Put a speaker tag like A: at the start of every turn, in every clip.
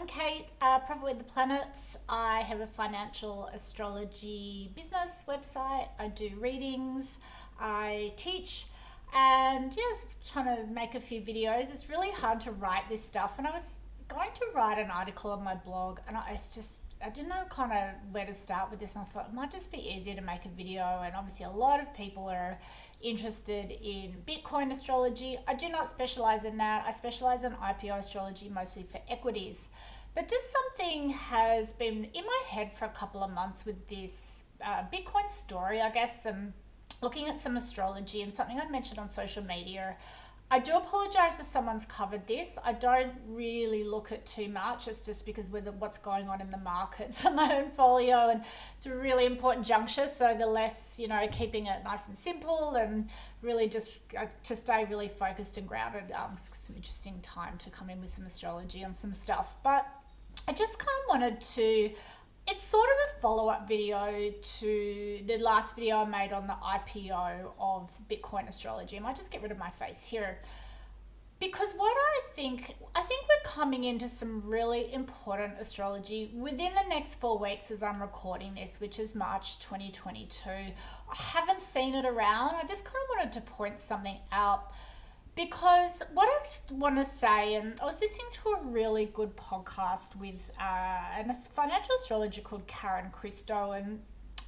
A: Kate, Prophet with the Planets. I have a financial astrology business website. I do readings, I teach, and yes, trying to make a few videos. It's really hard to write this stuff, and I was going to write an article on my blog, and I didn't know kind of where to start with this, and I thought it might just be easier to make a video. And obviously a lot of people are interested in Bitcoin astrology. I do not specialize in that. I specialize in IPO astrology, mostly for equities. But just something has been in my head for a couple of months with this Bitcoin story, I guess, and looking at some astrology and something I'd mentioned on social media. I do apologize if someone's covered this. I don't really look at too much. It's just because with what's going on in the markets and my own folio, and it's a really important juncture. So the less, keeping it nice and simple and really just to stay really focused and grounded. Some interesting time to come in with some astrology and some stuff. But I just kind of wanted to, it's sort of a follow-up video to the last video I made on the IPO of Bitcoin astrology. I might just get rid of my face here. Because what I think we're coming into some really important astrology within the next 4 weeks as I'm recording this, which is March 2022. I haven't seen it around. I just kind of wanted to point something out. Because what I want to say, and I was listening to a really good podcast with a financial astrologer called Karen Christo, and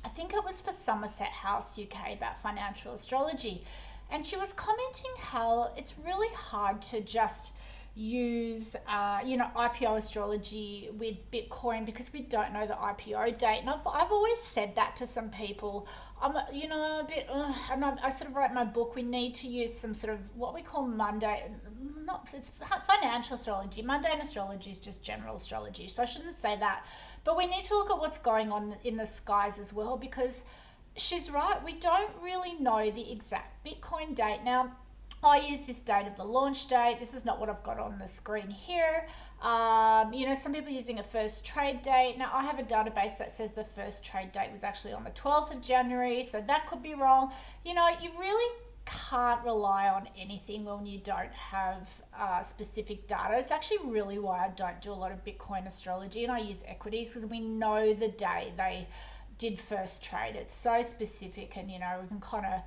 A: I think it was for Somerset House UK about financial astrology. And she was commenting how it's really hard to just use, IPO astrology with Bitcoin because we don't know the IPO date. And I've always said that to some people. I'm, a bit, and I sort of wrote in my book, we need to use some sort of what we call it's financial astrology. Mundane astrology is just general astrology. So I shouldn't say that. But we need to look at what's going on in the skies as well, because she's right. We don't really know the exact Bitcoin date. Now, I use this date of the launch date. This is not what I've got on the screen here. Some people are using a first trade date. Now, I have a database that says the first trade date was actually on the 12th of January, so that could be wrong. You really can't rely on anything when you don't have specific data. It's actually really why I don't do a lot of Bitcoin astrology, and I use equities because we know the day they did first trade. It's so specific, and we can kind of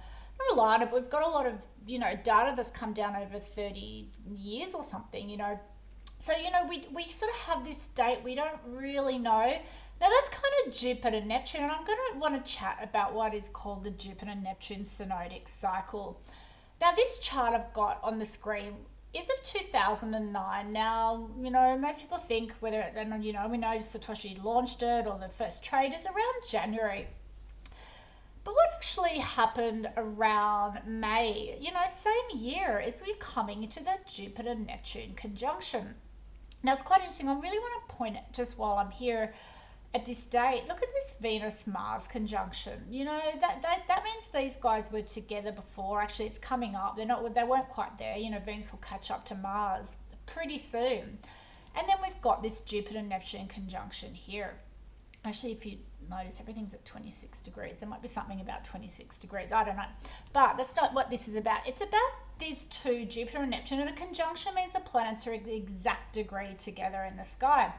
A: rely on it, but we've got a lot of data that's come down over 30 years or something. So we sort of have this date we don't really know. Now that's kind of Jupiter and Neptune, and I'm going to want to chat about what is called the Jupiter and Neptune synodic cycle. Now this chart I've got on the screen is of 2009. Now, most people think whether, and we know Satoshi launched it or the first trade is around January. But what actually happened around May, same year, is we're coming into that Jupiter-Neptune conjunction. Now, it's quite interesting. I really want to point it just while I'm here at this date. Look at this Venus-Mars conjunction. That means these guys were together before. Actually, it's coming up. They weren't quite there. Venus will catch up to Mars pretty soon. And then we've got this Jupiter-Neptune conjunction here. Actually, if you notice, everything's at 26 degrees. There might be something about 26 degrees. I don't know. But that's not what this is about. It's about these two, Jupiter and Neptune, and a conjunction means the planets are at the exact degree together in the sky.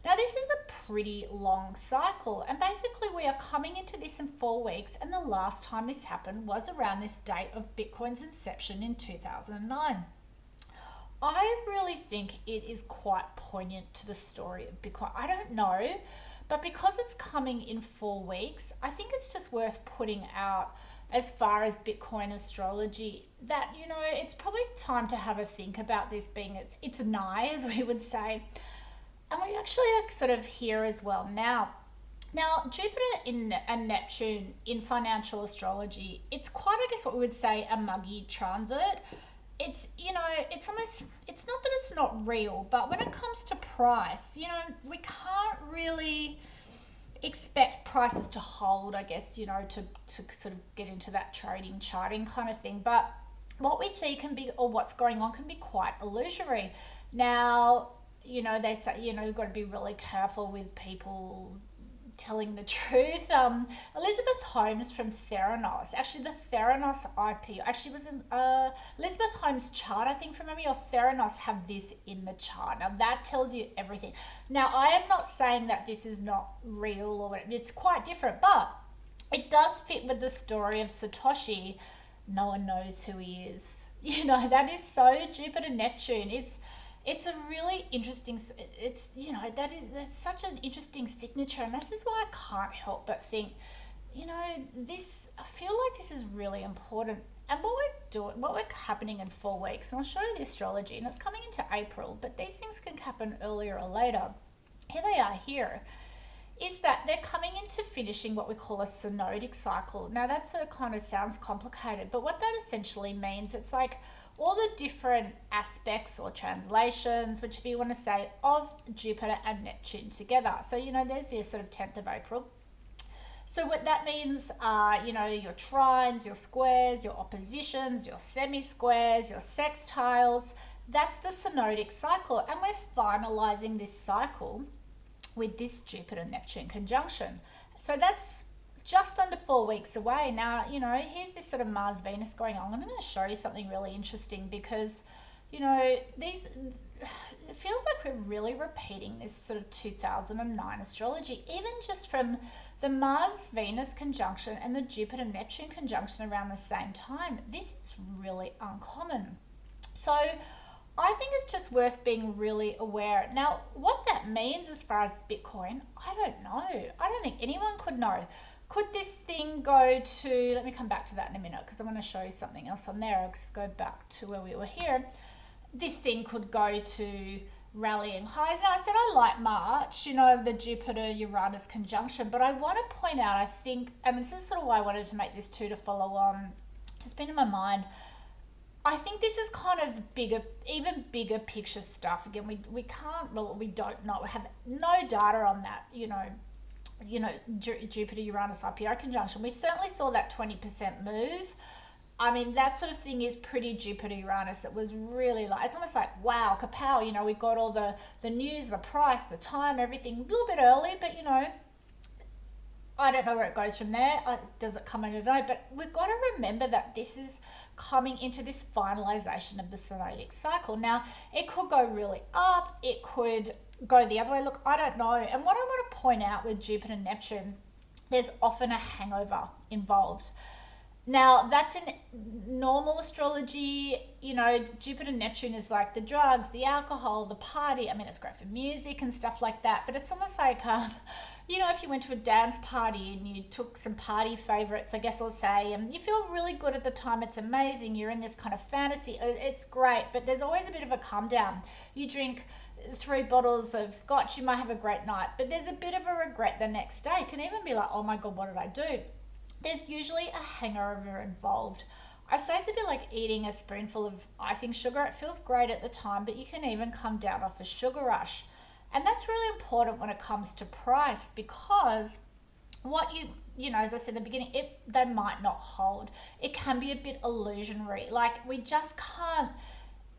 A: Now, this is a pretty long cycle, and basically we are coming into this in 4 weeks, and the last time this happened was around this date of Bitcoin's inception in 2009. I really think it is quite poignant to the story of Bitcoin. I don't know, but because it's coming in 4 weeks, I think it's just worth putting out as far as Bitcoin astrology that, it's probably time to have a think about this being it's nigh, as we would say. And we actually are sort of here as well now. Now, Jupiter and Neptune in financial astrology, it's quite, I guess, what we would say a muggy transit. It's, it's almost, it's not that it's not real, but when it comes to price, we can't really expect prices to hold, I guess, to sort of get into that trading, charting kind of thing. But what we see can be, or what's going on can be quite illusory. Now, they say, you've got to be really careful with people telling the truth. Elizabeth Holmes from Theranos, actually the Theranos IP, actually was in Elizabeth Holmes' chart, I think from memory, or Theranos have this in the chart. Now that tells you everything. Now I am not saying that this is not real or whatever. It's quite different, but it does fit with the story of Satoshi. No one knows who he is. You know, that is so Jupiter Neptune. It's a really interesting, it's, you know, that's such an interesting signature. And this is why I can't help but think, you know, I feel like this is really important. And what we're happening in 4 weeks, and I'll show you the astrology, and it's coming into April, but these things can happen earlier or later. Here they are here, is that they're coming into finishing what we call a synodic cycle. Now that sort of kind of sounds complicated, but what that essentially means, it's like all the different aspects or translations, whichever you want to say, of Jupiter and Neptune together. So, you know, there's your sort of 10th of April. So what that means are, you know, your trines, your squares, your oppositions, your semi-squares, your sextiles. That's the synodic cycle. And we're finalizing this cycle with this Jupiter-Neptune conjunction. So that's just under 4 weeks away. Now, you know, here's this sort of Mars-Venus going on. I'm going to show you something really interesting because, you know, it feels like we're really repeating this sort of 2009 astrology, even just from the Mars-Venus conjunction and the Jupiter-Neptune conjunction around the same time. This is really uncommon. So I think it's just worth being really aware. Now, what that means as far as Bitcoin, I don't know. I don't think anyone could know. Could this thing go to, let me come back to that in a minute because I want to show you something else on there. I'll just go back to where we were here. This thing could go to rallying highs. Now, I said I like March, you know, the Jupiter-Uranus conjunction, but I want to point out, I think, and this is sort of why I wanted to make this too, to follow on, just been in my mind, I think this is kind of bigger, even bigger picture stuff. Again, we can't, well, we don't know, we have no data on that, you know, Jupiter-Uranus IPO conjunction. We certainly saw that 20% move. I mean, that sort of thing is pretty Jupiter-Uranus. It was really like, it's almost like, wow, kapow, you know, we got all the news, the price, the time, everything a little bit early, but, you know, I don't know where it goes from there. Does it come in? I don't know. But we've got to remember that this is coming into this finalization of the synodic cycle. Now, it could go really up. It could go the other way. Look, I don't know. And what I want to point out with Jupiter and Neptune, there's often a hangover involved. Now, that's in normal astrology, you know, Jupiter and Neptune is like the drugs, the alcohol, the party. I mean, it's great for music and stuff like that, but it's almost like, you know, if you went to a dance party and you took some party favorites, I guess I'll say, and you feel really good at the time, it's amazing, you're in this kind of fantasy, it's great, but there's always a bit of a come down. You drink 3 bottles of scotch, you might have a great night, but there's a bit of a regret the next day. It can even be like, oh my God, what did I do? There's usually a hangover involved. I say it's a bit like eating a spoonful of icing sugar. It feels great at the time, but you can even come down off a sugar rush. And that's really important when it comes to price, because what you know, as I said in the beginning, they might not hold. It can be a bit illusionary. Like, we just can't,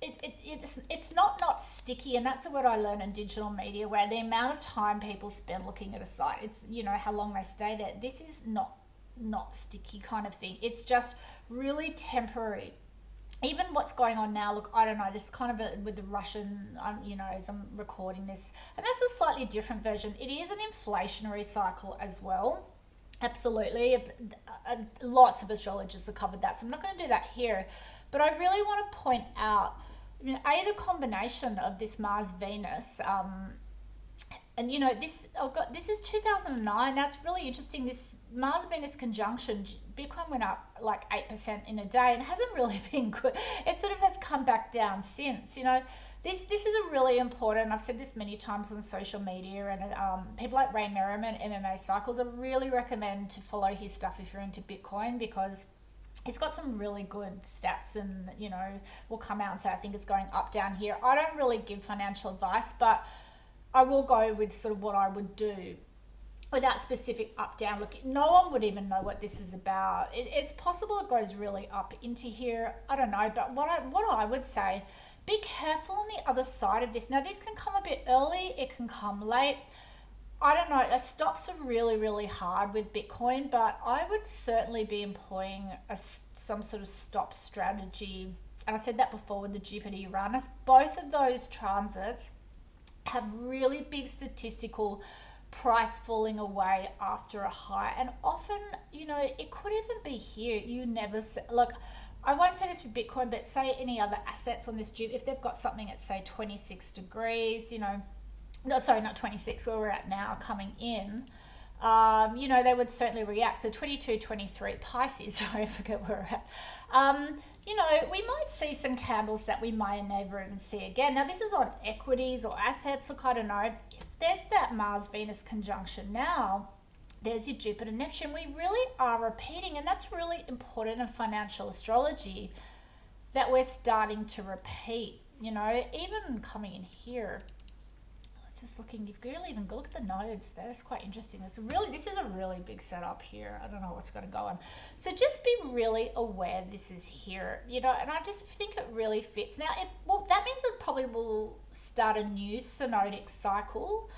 A: it's not sticky, and that's what I learned in digital media, where the amount of time people spend looking at a site, it's, you know, how long they stay there. This is not sticky kind of thing. It's just really temporary. Even what's going on now, look, I don't know, this kind of with the Russian, you know, as I'm recording this, and that's a slightly different version. It is an inflationary cycle as well. Absolutely. Lots of astrologers have covered that, so I'm not going to do that here. But I really want to point out, you know, the combination of this Mars-Venus, and, you know, this is 2009. That's really interesting. This Mars-Venus conjunction, Bitcoin went up like 8% in a day and hasn't really been good. It sort of has come back down since, you know. This is a really important, I've said this many times on social media, and people like Ray Merriman, MMA Cycles, I really recommend to follow his stuff if you're into Bitcoin, because it's got some really good stats, and, you know, will come out and say, I think it's going up, down here. I don't really give financial advice, but I will go with sort of what I would do with that specific up down. Look, no one would even know what this is about. It's possible it goes really up into here. I don't know, but what I would say, be careful on the other side of this. Now, this can come a bit early, it can come late. I don't know. Stops are really, really hard with Bitcoin, but I would certainly be employing some sort of stop strategy. And I said that before with the Jupiter Uranus. Both of those transits have really big statistical price falling away after a high. And often, it could even be here. You never say, look, I won't say this with Bitcoin, but say any other assets on this Jupiter, if they've got something at say 26 degrees, no, sorry, not 26, where we're at now, coming in, they would certainly react. So 22, 23, Pisces, sorry, I forget where we're at. We might see some candles that we may never even see again. Now, this is on equities or assets. Look, I don't know. There's that Mars-Venus conjunction now. There's your Jupiter and Neptune. We really are repeating, and that's really important in financial astrology, that we're starting to repeat, even coming in here. Just looking, you've really even look at the nodes. That's quite interesting. This is a really big setup here. I don't know what's going to go on. So just be really aware this is here, and I just think it really fits. Now, that means it probably will start a new synodic cycle,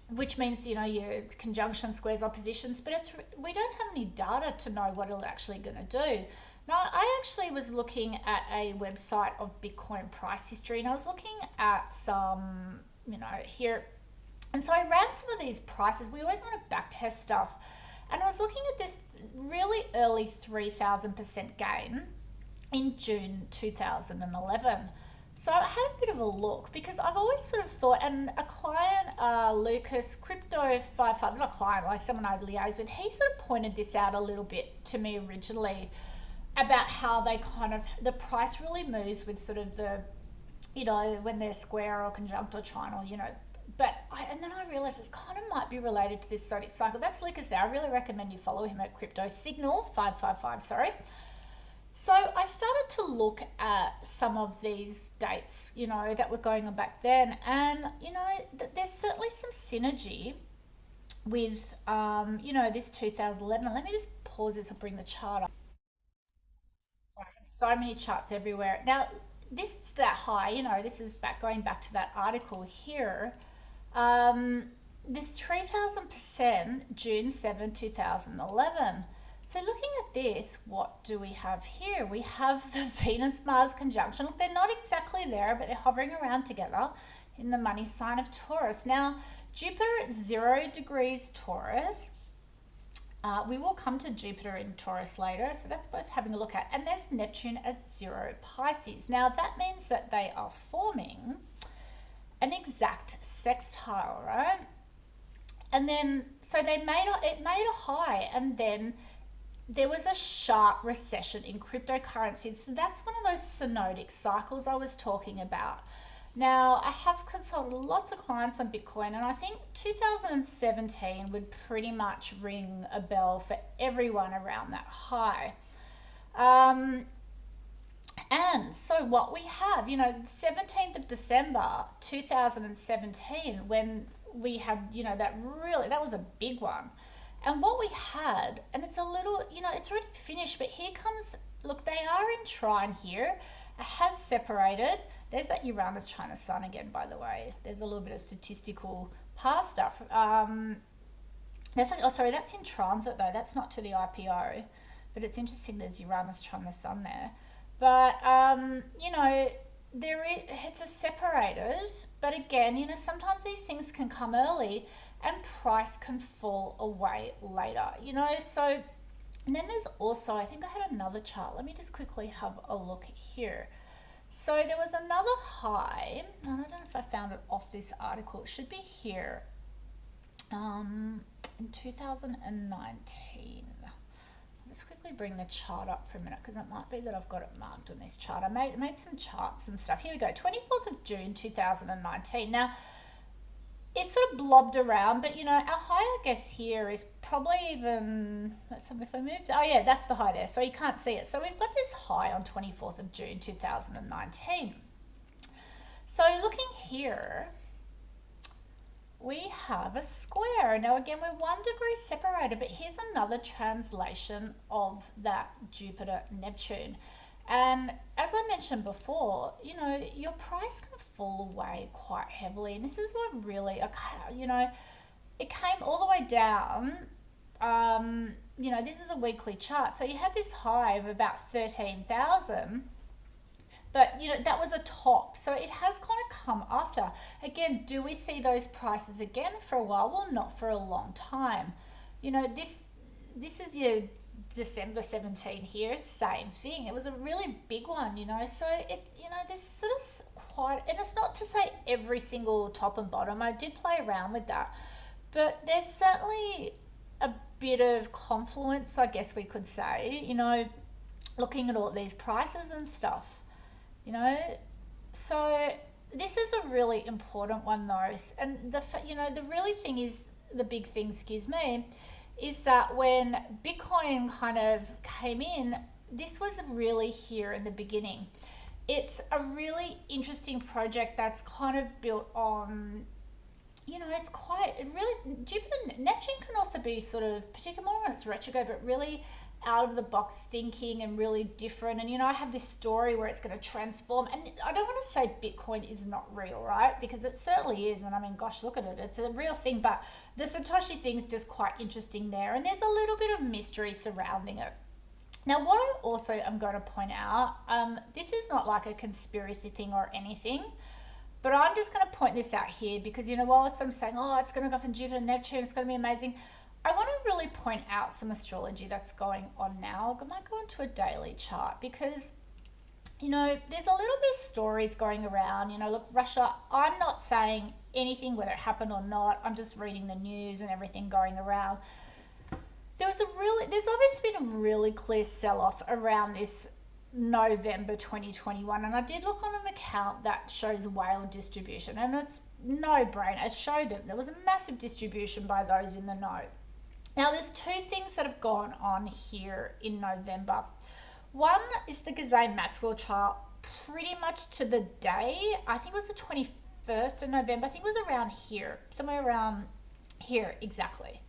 A: which means, your conjunction, squares, oppositions, but we don't have any data to know what it's actually going to do. Now, I actually was looking at a website of Bitcoin price history, and I was looking at some, here. And so I ran some of these prices. We always want to backtest stuff. And I was looking at this really early 3,000% gain in June 2011. So I had a bit of a look because I've always sort of thought, and a client, Lucas, Crypto55, not a client, like someone I liaise with, he sort of pointed this out a little bit to me originally, about how they the price really moves with sort of the, when they're square or conjunct or trine, or, and then I realized it kind of might be related to this zodiac cycle. That's Lucas there. I really recommend you follow him at Crypto Signal 555, sorry. So I started to look at some of these dates, that were going on back then. And, there's certainly some synergy with, this 2011. Let me just pause this and bring the chart up. So many charts everywhere. Now, this is that high, this is going back to that article here. This 3,000% June 7, 2011. So looking at this, what do we have here? We have the Venus-Mars conjunction. Look, they're not exactly there, but they're hovering around together in the money sign of Taurus. Now, Jupiter at 0 degrees Taurus. We will come to Jupiter in Taurus later, so that's both having a look at. And there's Neptune at 0 Pisces. Now, that means that they are forming an exact sextile, right? And then, so it made a high, and then there was a sharp recession in cryptocurrency. So that's one of those synodic cycles I was talking about. Now, I have consulted lots of clients on Bitcoin, and I think 2017 would pretty much ring a bell for everyone around that high. And so what we have, 17th of December 2017, when we had, that was a big one. And what we had, and it's a little, it's already finished, but here comes, look, they are in trine here. It has separated. There's that Uranus trine of Sun again, by the way. There's a little bit of statistical past stuff. That's in transit though. That's not to the IPO, but it's interesting. There's Uranus trine the Sun there. But it's a separated. But again, sometimes these things can come early, and price can fall away later. So. And then there's also, I think I had another chart. Let me just quickly have a look here. So there was another high. I don't know if I found it off this article. It should be here. In 2019. I'll just quickly bring the chart up for a minute, because it might be that I've got it marked on this chart. I made some charts and stuff. Here we go. 24th of June 2019. Now, it sort of blobbed around, but our high, I guess, here is probably even, let's see if I moved. Oh yeah, that's the high there, so you can't see it. So we've got this high on 24th of June 2019. So looking here, we have a square. Now again, we're 1 degree separated, but here's another translation of that Jupiter Neptune. And as I mentioned before, your price can fall away quite heavily. And this is what really, it came all the way down. This is a weekly chart. So you had this high of about 13,000, but that was a top. So it has kind of come after. Again, do we see those prices again for a while? Well, not for a long time. This is your December 17 here, same thing. It was a really big one, so there's sort of quite, and it's not to say every single top and bottom. I did play around with that, but there's certainly a bit of confluence, I guess we could say, looking at all these prices and stuff, so this is a really important one though. And the really thing is, the big thing, excuse me, is that when Bitcoin kind of came in, this was really here in the beginning. It's a really interesting project that's kind of built on, Jupiter and Neptune can also be sort of, particularly when it's retrograde, but really out of the box thinking and really different. And I have this story where it's going to transform, and I don't want to say Bitcoin is not real, right? Because it certainly is. And I mean, gosh, look at it, it's a real thing. But the Satoshi thing's just quite interesting there, and there's a little bit of mystery surrounding it. Now, what I also am going to point out, this is not like a conspiracy thing or anything, but I'm just going to point this out here because, while I'm saying, oh, it's going to go up in Jupiter and Neptune, it's going to be amazing, I want to really point out some astrology that's going on now. I might go into a daily chart because, there's a little bit of stories going around. Look, Russia, I'm not saying anything whether it happened or not. I'm just reading the news and everything going around. There's obviously been a really clear sell-off around this November 2021, and I did look on an account that shows whale distribution, and it's no brainer. It showed it. There was a massive distribution by those in the know. Now, there's two things that have gone on here in November. One is the Gazay-Maxwell chart, pretty much to the day. I think it was the 21st of November. I think it was around here, somewhere around here exactly.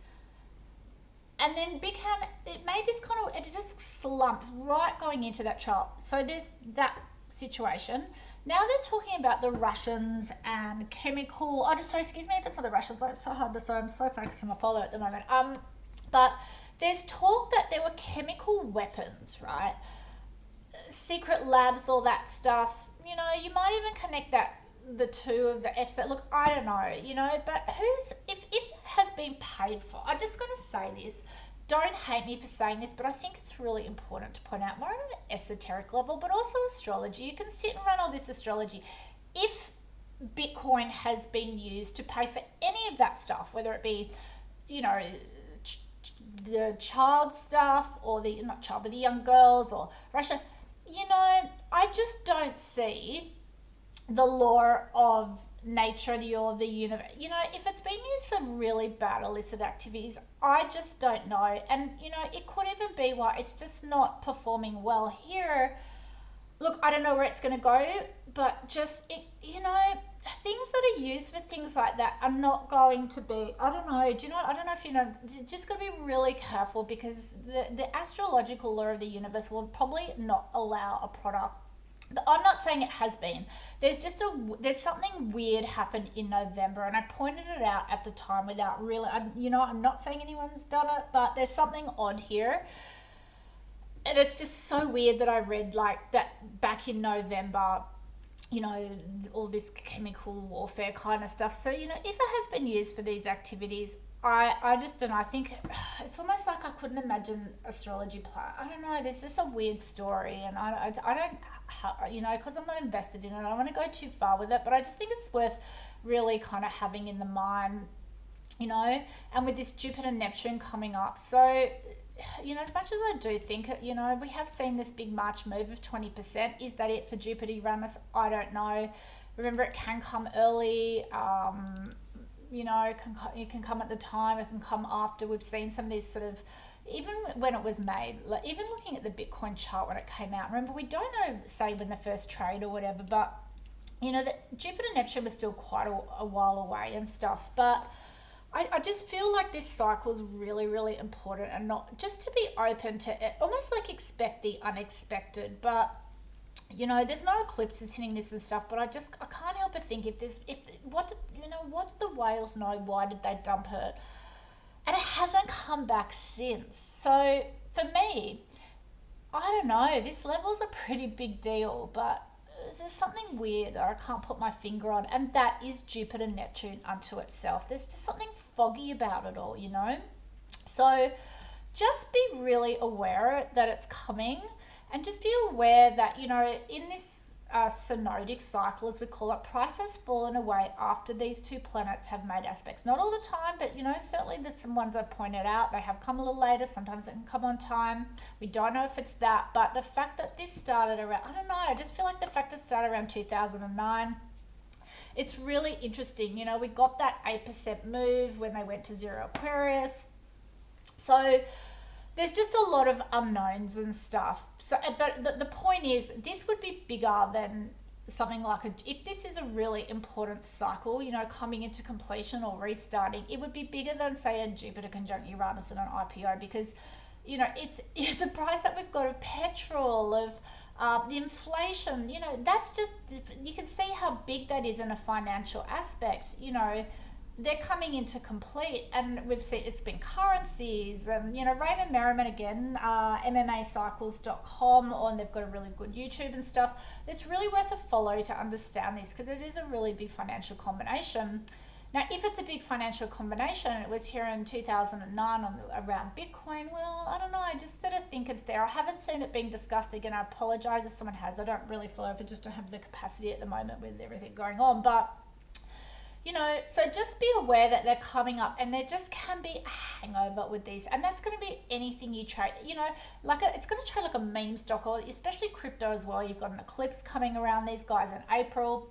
A: And then Big Hand, it made this kind of, it just slumped right going into that chart. So there's that situation. Now they're talking about the Russians and chemical, excuse me, that's not the Russians. It's so hard to say. I'm so focused on my follow at the moment. But there's talk that there were chemical weapons, right? Secret labs, all that stuff. You might even connect the two of the episode. Look, I don't know, but if it has been paid for, I'm just going to say this. Don't hate me for saying this, but I think it's really important to point out, more on an esoteric level, but also astrology. You can sit and run all this astrology. If Bitcoin has been used to pay for any of that stuff, whether it be, the child stuff or not child, but the young girls or Russia, I just don't see the law of nature, the law of the universe. If it's been used for really bad illicit activities, I just don't know. And, it could even be why it's just not performing well here. Look, I don't know where it's going to go, but just, things that are used for things like that are not going to be, I don't know if just got to be really careful, because the astrological law of the universe will probably not allow a product. I'm not saying it has been. There's something weird happened in November, and I pointed it out at the time without really, I'm not saying anyone's done it, but there's something odd here. And it's just so weird that I read like that back in November, all this chemical warfare kind of stuff. So, if it has been used for these activities, I just don't know. I think it's almost like I couldn't imagine astrology play. I don't know. There's just a weird story, and I don't, because I'm not invested in it. I don't want to go too far with it, but I just think it's worth really kind of having in the mind, and with this Jupiter and Neptune coming up. So, as much as I do think, we have seen this big March move of 20%. Is that it for Jupiter Uranus? I don't know. Remember, it can come early. It can come at the time, it can come after. We've seen some of these sort of, even when it was made, like even looking at the Bitcoin chart when it came out. Remember, we don't know, say, when the first trade or whatever, but that Jupiter and Neptune was still quite a while away and stuff. But I just feel like this cycle is really, really important, and not just to be open to it, almost like expect the unexpected. But there's no eclipses hitting this and stuff, but I can't help but think what did the whales know? Why did they dump her? And it hasn't come back since. So for me, I don't know, this level's a pretty big deal, but there's something weird that I can't put my finger on, and that is Jupiter and Neptune unto itself. There's just something foggy about it all, So just be really aware that it's coming, and just be aware that, in this synodic cycle, as we call it, price has fallen away after these two planets have made aspects. Not all the time, but certainly there's some ones I've pointed out. They have come a little later. Sometimes it can come on time. We don't know if it's that, but the fact that this started around, I don't know, I just feel like the fact it started around 2009, it's really interesting. We got that 8% move when they went to zero Aquarius. So there's just a lot of unknowns and stuff. So, but the point is, this would be bigger than something like if this is a really important cycle, coming into completion or restarting, it would be bigger than, say, a Jupiter conjunct Uranus and an IPO, because, it's the price that we've got of petrol, of the inflation, that's just, you can see how big that is in a financial aspect. They're coming into complete, and we've seen it's been currencies, and Raymond Merriman again, MMAcycles.com, and they've got a really good YouTube and stuff. It's really worth a follow to understand this, because it is a really big financial combination. Now, if it's a big financial combination, it was here in 2009 around Bitcoin, well, I don't know, I just sort of think it's there. I haven't seen it being discussed. Again, I apologize if someone has. I don't really follow it. I just don't have the capacity at the moment with everything going on, but so just be aware that they're coming up, and there just can be a hangover with these, and that's going to be anything you trade, it's going to trade like a meme stock, or especially crypto as well. You've got an eclipse coming around these guys in April,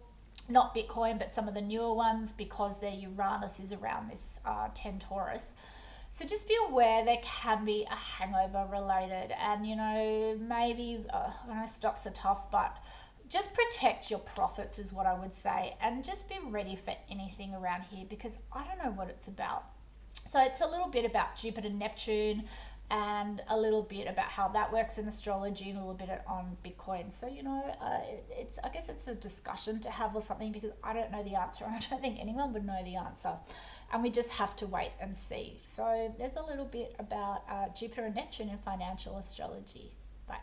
A: not Bitcoin, but some of the newer ones, because their Uranus is around this 10 Taurus. So just be aware there can be a hangover related, and maybe I know stocks are tough, but just protect your profits is what I would say, and just be ready for anything around here, because I don't know what it's about. So it's a little bit about Jupiter, Neptune, and a little bit about how that works in astrology, and a little bit on Bitcoin. So, I guess it's a discussion to have or something, because I don't know the answer, and I don't think anyone would know the answer. And we just have to wait and see. So there's a little bit about Jupiter and Neptune in financial astrology. Bye.